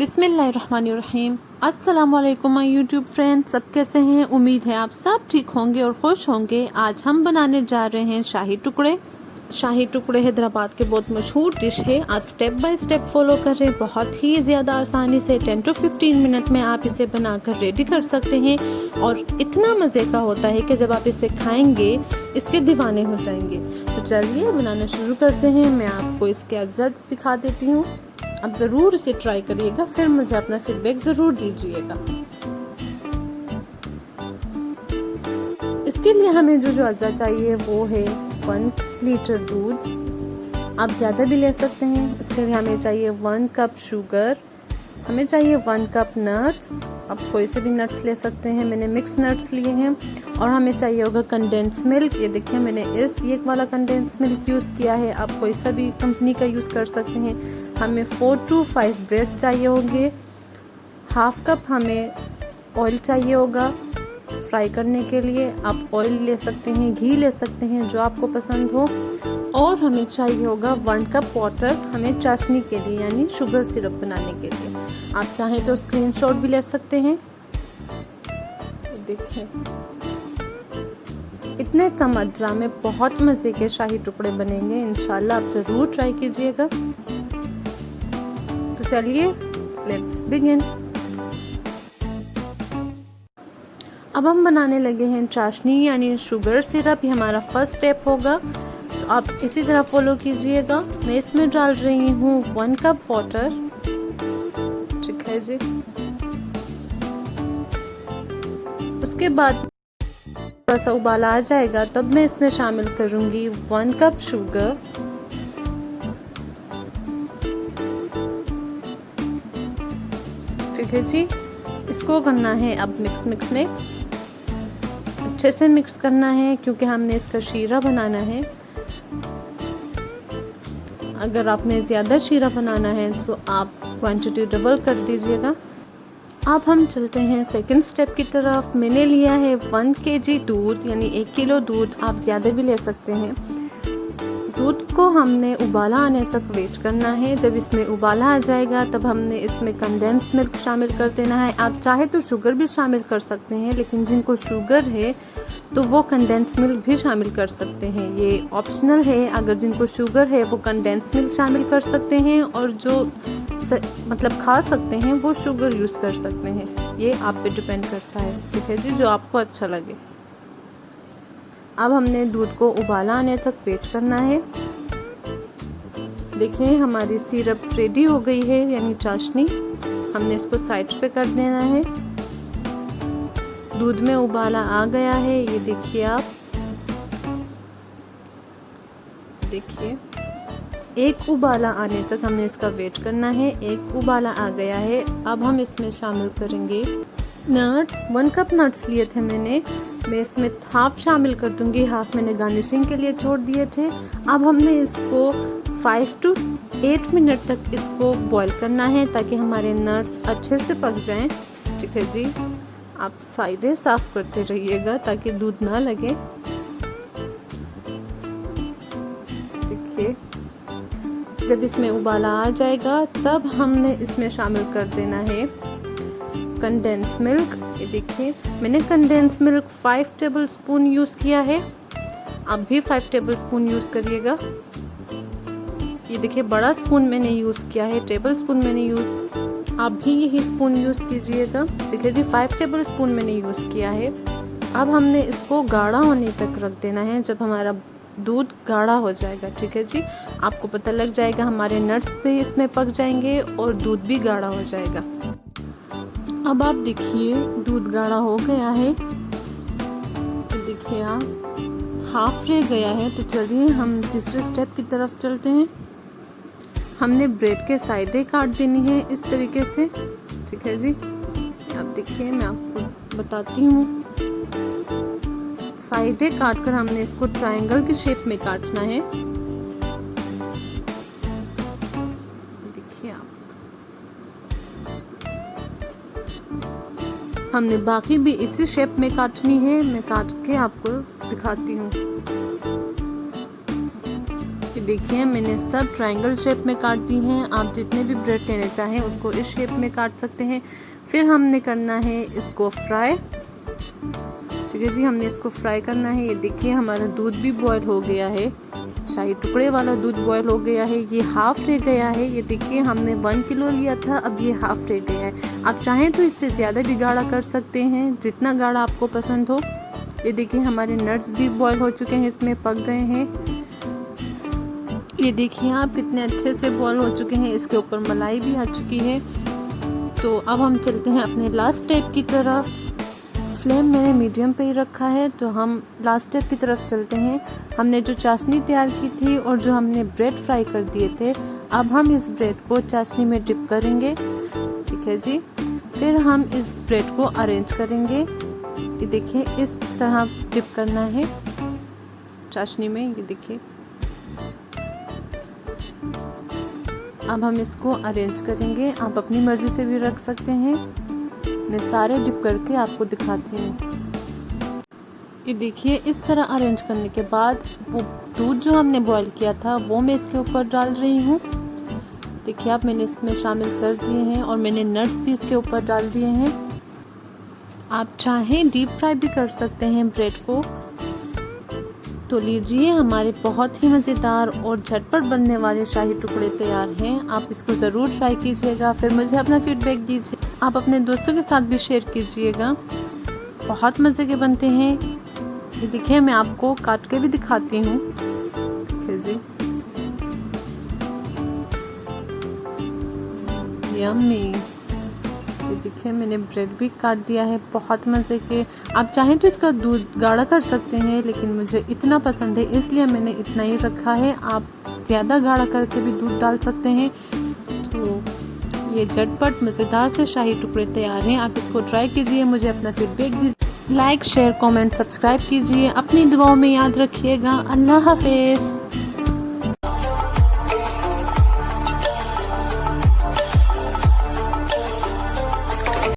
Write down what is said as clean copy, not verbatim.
बिस्मिल्लाहिर्रहमानिर्रहीम। अस्सलाम वालेकुम माय यूट्यूब फ्रेंड्स, सब कैसे हैं? उम्मीद है आप सब ठीक होंगे और खुश होंगे। आज हम बनाने जा रहे हैं शाही टुकड़े। शाही टुकड़े हैदराबाद के बहुत मशहूर डिश है। आप स्टेप बाय स्टेप फॉलो कर रहे हैं। बहुत ही ज़्यादा आसानी से 10 to 15 मिनट में आप इसे बनाकर रेडी कर सकते हैं और इतना मज़े का होता है कि जब आप इसे खाएंगे इसके दीवाने हो जाएंगे। तो चलिए बनाना शुरू करते हैं। मैं आपको इसके अज्जा दिखा देती हूँ। आप ज़रूर इसे ट्राई करिएगा, फिर मुझे अपना फीडबैक ज़रूर दीजिएगा। इसके लिए हमें जो अज्जा चाहिए वो है 1 लीटर दूध। आप ज़्यादा भी ले सकते हैं। इसके लिए हमें चाहिए 1 कप शुगर, हमें चाहिए 1 कप नट्स। आप कोई से भी नट्स ले सकते हैं, मैंने मिक्स नट्स लिए हैं। और हमें चाहिए होगा कंडेंस मिल्क। ये देखिए मैंने ये वाला कंडेंस मिल्क यूज़ किया है, आप कोई सा भी कंपनी का यूज़ कर सकते हैं। हमें 4 to 5 ब्रेड चाहिए होंगे। हाफ कप हमें ऑयल चाहिए होगा फ्राई करने के लिए। आप ऑयल ले सकते हैं, घी ले सकते हैं, जो आपको पसंद हो। और हमें चाहिए होगा 1 कप वाटर, हमें चाशनी के लिए यानी शुगर सिरप बनाने के लिए। आप चाहें तो स्क्रीनशॉट भी ले सकते हैं। देखिए इतने कम अज्जा में बहुत मज़े के शाही टुकड़े बनेंगे। इंशाल्लाह आप ज़रूर ट्राई कीजिएगा। तो चलिए लेट्स बिगिन। अब हम बनाने लगे हैं चाशनी यानी शुगर सिरप। ये हमारा फर्स्ट स्टेप होगा, तो आप इसी तरह फॉलो कीजिएगा। मैं इसमें डाल रही हूँ 1 कप वाटर। ठीक है जी। उसके बाद थोड़ा सा उबाला आ जाएगा तब मैं इसमें शामिल करूँगी 1 कप शुगर। ठीक है जी। इसको करना है अब मिक्स अच्छे से मिक्स करना है, क्योंकि हमने इसका शीरा बनाना है। अगर आपने ज़्यादा शीरा बनाना है तो आप क्वांटिटी डबल कर दीजिएगा। अब हम चलते हैं सेकंड स्टेप की तरफ। मैंने लिया है 1 kg दूध यानी 1 किलो दूध, आप ज़्यादा भी ले सकते हैं। दूध को हमने उबाला आने तक वेट करना है। जब इसमें उबाला आ जाएगा तब हमने इसमें कंडेंस मिल्क शामिल कर देना है। आप चाहे तो शुगर भी शामिल कर सकते हैं, लेकिन जिनको शुगर है तो वो कंडेंस मिल्क भी शामिल कर सकते हैं। ये ऑप्शनल है। अगर जिनको शुगर है वो कंडेंस मिल्क शामिल कर सकते हैं, और जो मतलब खा सकते हैं वो शुगर यूज़ कर सकते हैं। ये आप पे डिपेंड करता है। ठीक है जी, जो आपको अच्छा लगे। अब हमने दूध को उबाला आने तक वेट करना है। देखिए हमारी सिरप रेडी हो गई है यानी चाशनी। हमने इसको साइड पे कर देना है। दूध में उबाला आ गया है, ये देखिए आप। देखिए एक उबाला आने तक हमने इसका वेट करना है। एक उबाला आ गया है। अब हम इसमें शामिल करेंगे नट्स। 1 कप नट्स लिए थे मैंने, मैं इसमें हाफ शामिल कर दूंगी, हाफ मैंने गार्निशिंग के लिए छोड़ दिए थे। अब हमने इसको 5 to 8 मिनट तक इसको बॉईल करना है ताकि हमारे नट्स अच्छे से पक जाएं। ठीक है जी। आप साइडें साफ करते रहिएगा ताकि दूध ना लगे। देखिए जब इसमें उबाला आ जाएगा तब हमने इसमें शामिल कर देना है कंडेंस मिल्क। ये देखिए मैंने condense milk 5 table spoon use किया है। आप भी 5 टेबल स्पून यूज़ करिएगा। ये देखिए बड़ा स्पून मैंने यूज़ किया है, टेबल स्पून मैंने यूज़, आप भी यही स्पून यूज़ कीजिएगा। देखिए जी 5 टेबल स्पून मैंने यूज़ किया है। अब हमने इसको गाढ़ा होने तक रख देना है। जब हमारा दूध गाढ़ा हो जाएगा, ठीक है जी, आपको पता लग जाएगा हमारे नट्स भी इसमें पक जाएंगे और दूध भी गाढ़ा हो जाएगा। अब आप देखिए दूध गाढ़ा हो गया है। देखिए आप हाफ रह गया है। तो चलिए हम तीसरे स्टेप की तरफ चलते हैं। हमने ब्रेड के साइडें काट देनी है इस तरीके से। ठीक है जी। आप देखिए मैं आपको बताती हूँ। साइडें काटकर हमने इसको ट्रायंगल की शेप में काटना है। देखिए आप, हमने बाकी भी इसी शेप में काटनी है। मैं काट के आपको दिखाती हूँ। देखिए मैंने सब ट्रायंगल शेप में काट दी हैं। आप जितने भी ब्रेड लेना चाहें उसको इस शेप में काट सकते हैं। फिर हमने करना है इसको फ्राई। ठीक है जी, हमने इसको फ्राई करना है। ये देखिए हमारा दूध भी बॉयल हो गया है, शाही टुकड़े वाला दूध बॉयल हो गया है। ये हाफ रह गया है। ये देखिए हमने 1 किलो लिया था, अब ये हाफ रह गया है। आप चाहें तो इससे ज़्यादा भी गाढ़ा कर सकते हैं, जितना गाढ़ा आपको पसंद हो। ये देखिए हमारे नट्स भी बॉयल हो चुके हैं, इसमें पक गए हैं। ये देखिए आप कितने अच्छे से बॉयल हो चुके हैं, इसके ऊपर मलाई भी आ चुकी है। तो अब हम चलते हैं अपने लास्ट स्टेप की तरफ। फ्लेम मैंने मीडियम पे ही रखा है, तो हम लास्ट स्टेप की तरफ चलते हैं। हमने जो चाशनी तैयार की थी और जो हमने ब्रेड फ्राई कर दिए थे, अब हम इस ब्रेड को चाशनी में डिप करेंगे। ठीक है जी, फिर हम इस ब्रेड को अरेंज करेंगे। ये देखिए इस तरह डिप करना है चाशनी में। ये देखिए अब हम इसको अरेंज करेंगे। आप अपनी मर्ज़ी से भी रख सकते हैं। मैं सारे डिप करके आपको दिखाती हूँ। ये देखिए इस तरह अरेंज करने के बाद वो दूध जो हमने बॉईल किया था वो मैं इसके ऊपर डाल रही हूँ। देखिए आप मैंने इसमें शामिल कर दिए हैं और मैंने नट्स भी इसके ऊपर डाल दिए हैं। आप चाहें डीप फ्राई भी कर सकते हैं ब्रेड को। तो लीजिए हमारे बहुत ही मज़ेदार और झटपट बनने वाले शाही टुकड़े तैयार हैं। आप इसको ज़रूर ट्राई कीजिएगा, फिर मुझे अपना फीडबैक दीजिए। आप अपने दोस्तों के साथ भी शेयर कीजिएगा। बहुत मज़े के बनते हैं। ये देखिए मैं आपको काट के भी दिखाती हूँ। देखिए जी यम्मी। ये देखिए मैंने ब्रेड भी काट दिया है, बहुत मज़े के। आप चाहें तो इसका दूध गाढ़ा कर सकते हैं, लेकिन मुझे इतना पसंद है इसलिए मैंने इतना ही रखा है। आप ज़्यादा गाढ़ा करके भी दूध डाल सकते हैं। तो ये झटपट मज़ेदार से शाही टुकड़े तैयार हैं। आप इसको ट्राई कीजिए, मुझे अपना फीडबैक दीजिए। लाइक शेयर कमेंट सब्सक्राइब कीजिए। अपनी दुआओं में याद रखिएगा। अल्लाह हाफिज़।